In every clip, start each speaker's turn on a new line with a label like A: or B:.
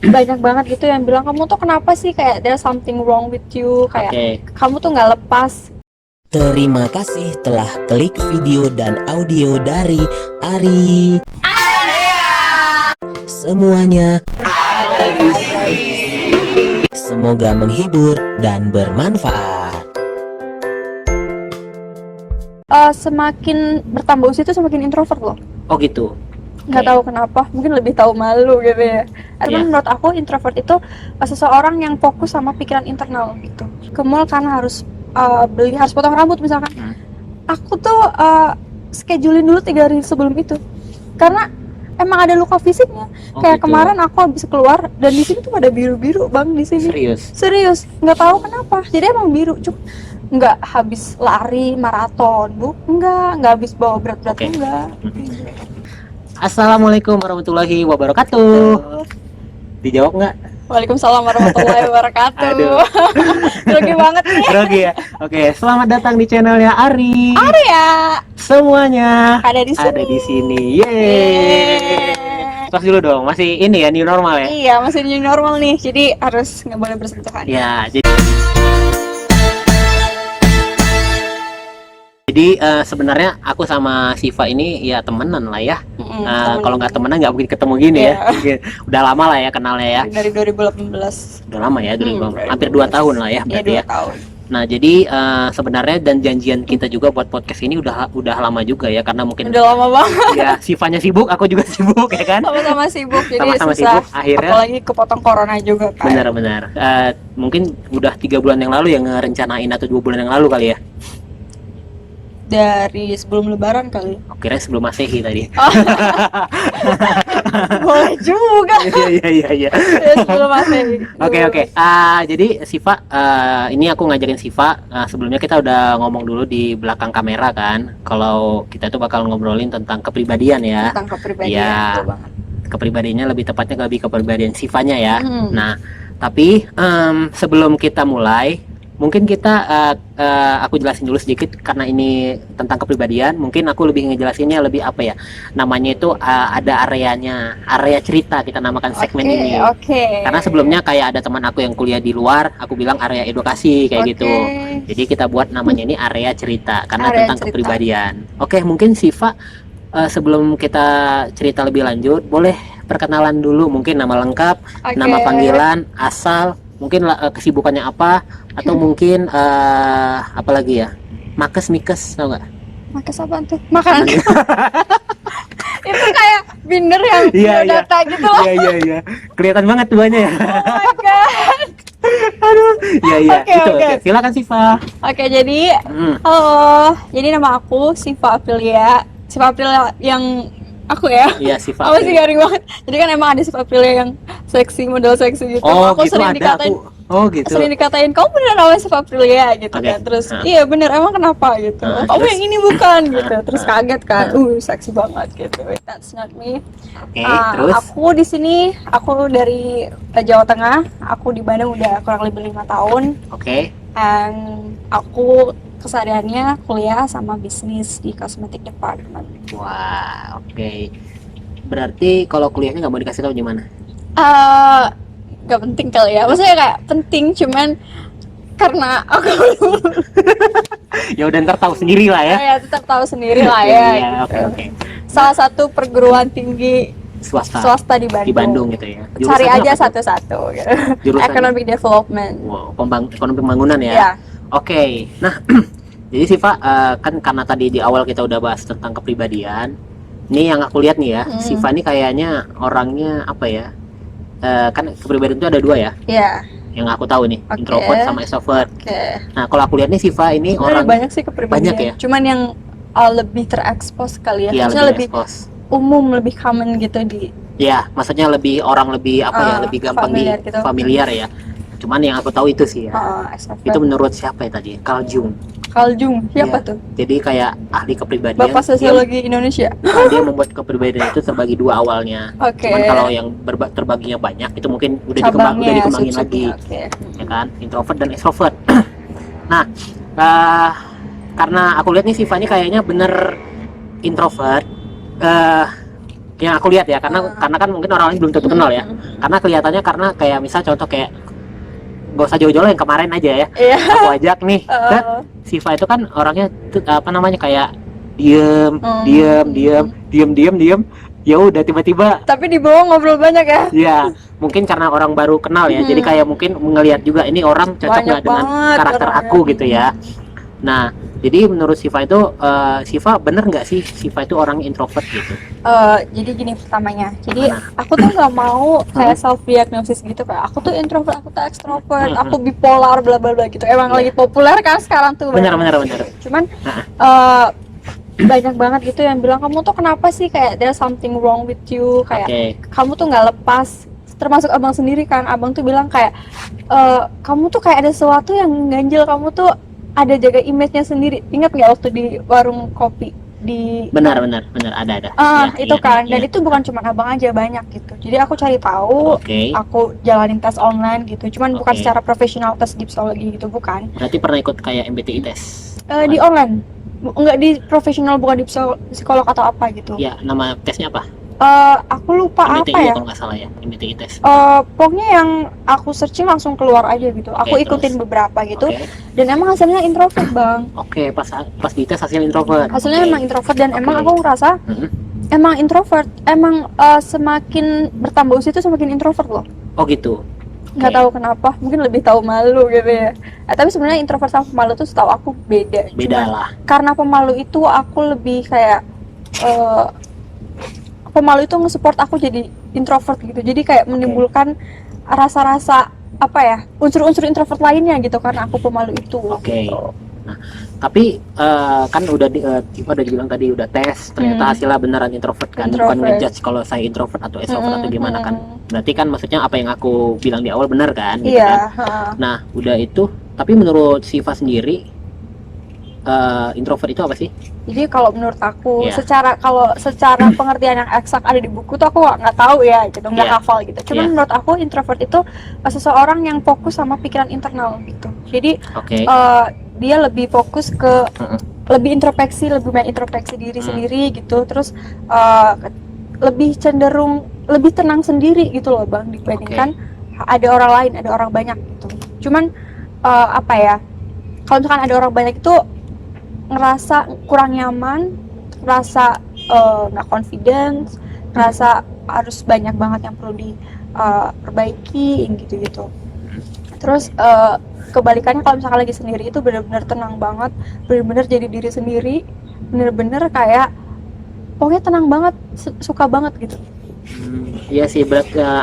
A: banyak banget gitu yang bilang kamu tuh kenapa sih, kayak there's something wrong with you, kayak kamu tuh nggak lepas.
B: Terima kasih telah klik video dan audio dari Ari. Semuanya semoga menghibur dan bermanfaat.
A: Semakin bertambah usia tuh semakin introvert loh.
C: Oh gitu.
A: Nggak tahu kenapa, mungkin lebih tahu malu gitu ya. Karena menurut aku introvert itu seseorang yang fokus sama pikiran internal gitu. Ke mall karena harus harus potong rambut misalkan. Aku tuh schedulein dulu 3 hari sebelum itu. Karena emang ada luka fisiknya. Kayak
C: gitu.
A: kemarin aku habis keluar dan di sini tuh pada biru-biru bang di sini. Serius, nggak tahu kenapa. Jadi emang biru, cuma nggak habis lari maraton, bu, nggak habis bawa berat-berat enggak.
C: Assalamualaikum warahmatullahi wabarakatuh. Dijawab nggak?
A: Waalaikumsalam warahmatullahi wabarakatuh.
C: Aduh.
A: Grogi banget nih.
C: Grogi ya. Oke, selamat datang di channelnya Ari.
A: Ari ya.
C: Semuanya
A: Ada di sini.
C: Ada di sini. Yeay. Tos dulu dong. Masih ini ya, new normal ya?
A: Iya, masih new normal nih. Jadi harus nggak boleh bersentuhan.
C: Ya, jadi sebenarnya aku sama Siva ini ya temenan lah ya. Kalau nggak temenan nggak mungkin ketemu gini ya. Udah lama lah ya kenalnya ya.
A: Dari 2018.
C: Udah lama ya, hampir 2 tahun lah ya berarti ya.
A: 2 tahun.
C: Nah jadi sebenarnya dan janjian kita juga buat podcast ini udah lama juga ya, karena mungkin
A: udah lama banget.
C: Ya Sivanya sibuk, aku juga sibuk ya kan.
A: Sama-sama sibuk, jadi
C: sama-sama
A: susah.
C: Sibuk, akhirnya.
A: Apalagi kepotong corona juga kan.
C: Benar-benar. Mungkin udah 3 bulan yang lalu yang ngerencanain atau 2 bulan yang lalu kali ya.
A: Dari sebelum lebaran kali.
C: Kira sebelum Masehi tadi.
A: Boleh juga.
C: Iya.
A: Ya, sebelum Masehi.
C: Oke. Jadi Siva, ini aku ngajarin Siva. Sebelumnya kita udah ngomong dulu di belakang kamera kan. Kalau kita tuh bakal ngobrolin tentang kepribadian ya.
A: Tentang kepribadian.
C: Ya.
A: Betul banget.
C: Kepribadiannya lebih tepatnya lebih kepribadian Sivanya ya. Nah, tapi sebelum kita mulai, mungkin kita aku jelasin dulu sedikit karena ini tentang kepribadian. Mungkin aku lebih ngejelasinnya lebih apa ya? Namanya itu ada area cerita kita namakan segmen ini. Karena sebelumnya kayak ada teman aku yang kuliah di luar, aku bilang area edukasi kayak gitu. Jadi kita buat namanya ini area cerita karena tentang kepribadian. Oke, mungkin Siva sebelum kita cerita lebih lanjut, boleh perkenalan dulu, mungkin nama lengkap, nama panggilan, asal, mungkin kesibukannya apa, atau mungkin apa lagi ya, mikes, tau nggak?
A: Makes apa tuh? Makanan. Itu kayak binder yang data gitu loh.
C: Iya. Kelihatan banget tuanya ya.
A: Oh my god.
C: Aduh. Iya.
A: Oke.
C: Silakan Siva.
A: Oke, jadi halo. Jadi nama aku Siva Aprilia. Siva Aprilia yang aku ya.
C: Iya, Siva.
A: Apa sih garing banget. Jadi kan emang ada Siva Aprilia yang seksi, model seksi gitu.
C: Oh,
A: aku
C: gitu
A: sering dikatain.
C: Gitu.
A: Sering dikatain, kamu bener namanya Siva Aprilia gitu kan. Terus iya bener, emang kenapa gitu. Kamu yang ini bukan gitu. Terus kaget kan. Seksi banget gitu. That's not me.
C: Terus
A: aku di sini, aku dari Jawa Tengah. Aku di Bandung udah kurang lebih 5 tahun. And aku kesehariannya kuliah sama bisnis di cosmetic department.
C: Wah, berarti kalau kuliahnya nggak mau dikasih tahu gimana?
A: Gak penting kali ya, maksudnya kayak penting, cuman karena aku
C: ya udah ntar tahu sendiri lah ya.
A: Ya tetap tahu sendiri lah ya.
C: Oke.
A: Salah satu perguruan tinggi swasta di Bandung
C: gitu ya.
A: Cari aja satu-satu gitu. Economic Development.
C: Wow, ekonomi pembangunan ya. Oke. Nah, jadi Siva, kan karena tadi di awal kita udah bahas tentang kepribadian. Ini yang aku lihat nih ya, Siva ini kayaknya orangnya apa ya? Kan kepribadian itu ada 2 ya?
A: Iya.
C: Yang aku tahu nih, introvert sama extrovert. Nah, kalau aku lihat nih Siva ini
A: sebenarnya banyak sih kepribadian.
C: Banyak ya?
A: Cuman yang lebih terekspos kali ya.
C: Iya,
A: maksudnya lebih umum, lebih common gitu di.
C: Ya, maksudnya lebih lebih gampang familiar ya. Cuman yang aku tahu itu sih ya. Itu menurut siapa ya tadi? Carl Jung.
A: Siapa tuh?
C: Jadi kayak ahli kepribadian.
A: Bapak sosiologi Indonesia.
C: Dia membuat kepribadian itu terbagi 2 awalnya. Cuman kalau yang terbaginya banyak itu mungkin udah dikembangin lagi. Ya kan? Introvert dan extrovert. Nah, karena aku lihat nih Siva ini kayaknya bener introvert. yang aku lihat ya, karena kan mungkin orang lain belum tentu kenal ya. Karena kelihatannya, karena kayak misal contoh kayak gak usah jauh-jauh lah, yang kemarin aja ya. Aku ajak nih, kan Siva itu kan orangnya apa namanya, kayak diem. Ya udah tiba-tiba.
A: Tapi di bawah ngobrol banyak ya.
C: Ya, mungkin karena orang baru kenal ya. Jadi kayak mungkin ngelihat juga ini orang cocok nggak dengan karakter aku gitu ya. Nah, jadi menurut Siva itu, Siva bener nggak sih Siva itu orang introvert gitu?
A: Jadi gini pertamanya. Jadi aku tuh nggak mau kayak self diagnosis gitu, kayak aku tuh introvert, aku tuh extrovert, aku bipolar, bla bla bla gitu. Emang lagi populer kan sekarang tuh.
C: Bener.
A: Cuman banyak banget gitu yang bilang, kamu tuh kenapa sih, kayak there's something wrong with you, kayak kamu tuh nggak lepas. Termasuk abang sendiri kan, abang tuh bilang kayak kamu tuh kayak ada sesuatu yang ganjil, kamu tuh ada jaga image-nya sendiri. Ingat nggak waktu di warung kopi di
C: benar ada
A: itu kan. Dan itu bukan cuma abang aja, banyak gitu. Jadi aku cari tahu, aku jalanin tes online gitu, cuman bukan secara profesional, tes gipsologi gitu, bukan.
C: Berarti pernah ikut kayak MBTI tes
A: di online, nggak di profesional, bukan di psikolog atau apa gitu.
C: Ya, nama tesnya apa?
A: Aku lupa
C: MBTI
A: apa ya,
C: kalau nggak salah ya, MBTI tes.
A: Pokoknya yang aku searching langsung keluar aja gitu. Aku ikutin beberapa gitu, dan emang hasilnya introvert bang.
C: Pas di tes hasilnya introvert.
A: Hasilnya emang introvert, dan emang aku ngerasa emang introvert, emang semakin bertambah usia itu semakin introvert loh.
C: Oh gitu.
A: Nggak tahu kenapa, mungkin lebih tahu malu gitu ya. Tapi sebenarnya introvert sama pemalu tuh setahu aku beda.
C: Lah.
A: Karena pemalu itu aku lebih kayak pemalu itu nge-support aku jadi introvert gitu. Jadi kayak menimbulkan rasa-rasa apa ya, unsur-unsur introvert lainnya gitu, karena aku pemalu itu. Gitu.
C: Nah, tapi kan udah dibilang tadi udah tes, ternyata hasilnya beneran introvert kan, bukan ngejudge kalau saya introvert atau extrovert atau gimana kan. Berarti kan maksudnya apa yang aku bilang di awal benar kan, gitu kan. Nah, udah itu, tapi menurut Siva sendiri introvert itu apa sih?
A: Jadi kalau menurut aku, secara pengertian yang eksak ada di buku tuh aku nggak tahu ya gitu, nggak hafal gitu. Cuman menurut aku introvert itu seseorang yang fokus sama pikiran internal gitu. Jadi dia lebih fokus ke lebih introspeksi, lebih main introspeksi diri sendiri gitu. Terus lebih cenderung lebih tenang sendiri gitu loh bang, dibandingkan ada orang lain, ada orang banyak gitu. Cuman apa ya, kalau misalkan ada orang banyak itu ngerasa kurang nyaman, ngerasa nggak confidence, ngerasa harus banyak banget yang perlu diperbaiki gitu. Terus kebalikannya kalau misalkan lagi sendiri itu benar-benar tenang banget, benar-benar jadi diri sendiri, benar-benar kayak pokoknya tenang banget, suka banget gitu.
C: Iya sih,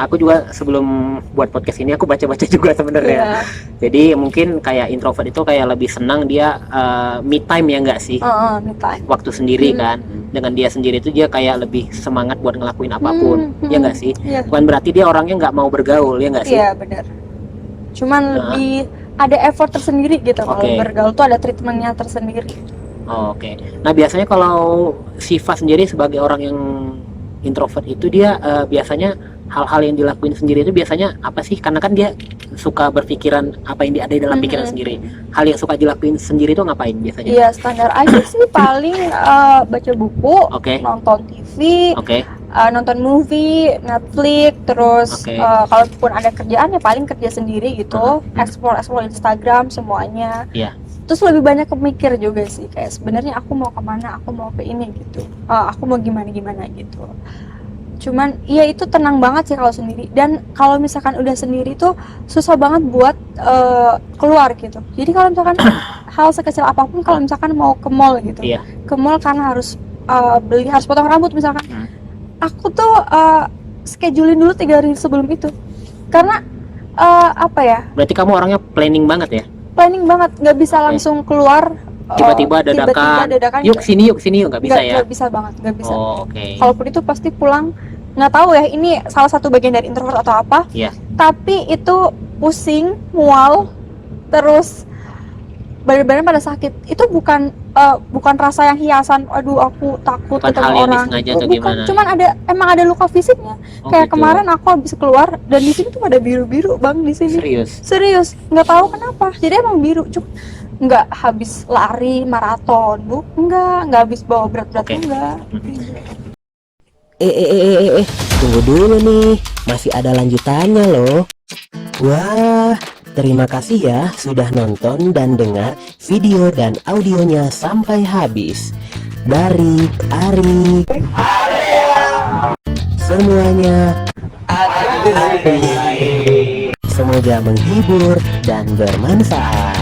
C: aku juga sebelum buat podcast ini aku baca-baca juga sebenarnya. Jadi mungkin kayak introvert itu kayak lebih senang dia me time ya nggak sih?
A: Me time.
C: Waktu sendiri kan, dengan dia sendiri itu dia kayak lebih semangat buat ngelakuin apapun, ya nggak sih? Bukan berarti dia orangnya nggak mau bergaul, ya nggak sih?
A: Iya benar. Cuman lebih ada effort tersendiri gitu, kalau bergaul tuh ada treatmentnya tersendiri.
C: Nah biasanya kalau Siva sendiri sebagai orang yang introvert itu dia biasanya hal-hal yang dilakuin sendiri itu biasanya apa sih? Karena kan dia suka berpikiran apa yang ada di dalam pikiran sendiri. Hal yang suka dilakuin sendiri itu ngapain biasanya?
A: Iya standar aja sih, paling baca buku, nonton TV, nonton movie, Netflix, terus kalaupun ada kerjaan ya paling kerja sendiri gitu, explore Instagram semuanya. Terus lebih banyak kemikir juga sih, kayak sebenarnya aku mau kemana, aku mau ke ini gitu, aku mau gimana gitu. Cuman ya itu tenang banget sih kalau sendiri. Dan kalau misalkan udah sendiri tuh susah banget buat keluar gitu. Jadi kalau misalkan hal sekecil apapun, kalau misalkan mau ke mall gitu, ke mall karena harus harus potong rambut misalkan, aku tuh schedulein dulu 3 hari sebelum itu, karena apa ya,
C: berarti kamu orangnya planning banget ya?
A: Planning banget, nggak bisa langsung keluar
C: tiba-tiba dadakan yuk sini nggak bisa ya?
A: Nggak bisa banget, nggak bisa. Kalaupun itu pasti pulang, nggak tahu ya ini salah satu bagian dari introvert atau apa, tapi itu pusing, mual, terus badan pada sakit. Itu bukan rasa yang hiasan, aduh aku takut ketemu orang, bukan, cuman emang ada luka fisiknya. Kayak gitu. Kemarin aku habis keluar dan di sini tuh ada biru-biru bang, di sini. Serius nggak tahu kenapa, jadi emang biru. Cuma nggak habis lari maraton, nggak habis bawa berat-berat, enggak.
B: Tunggu dulu nih, masih ada lanjutannya loh. Wah, terima kasih ya sudah nonton dan dengar video dan audionya sampai habis. Dari Ari, semuanya semoga menghibur dan bermanfaat.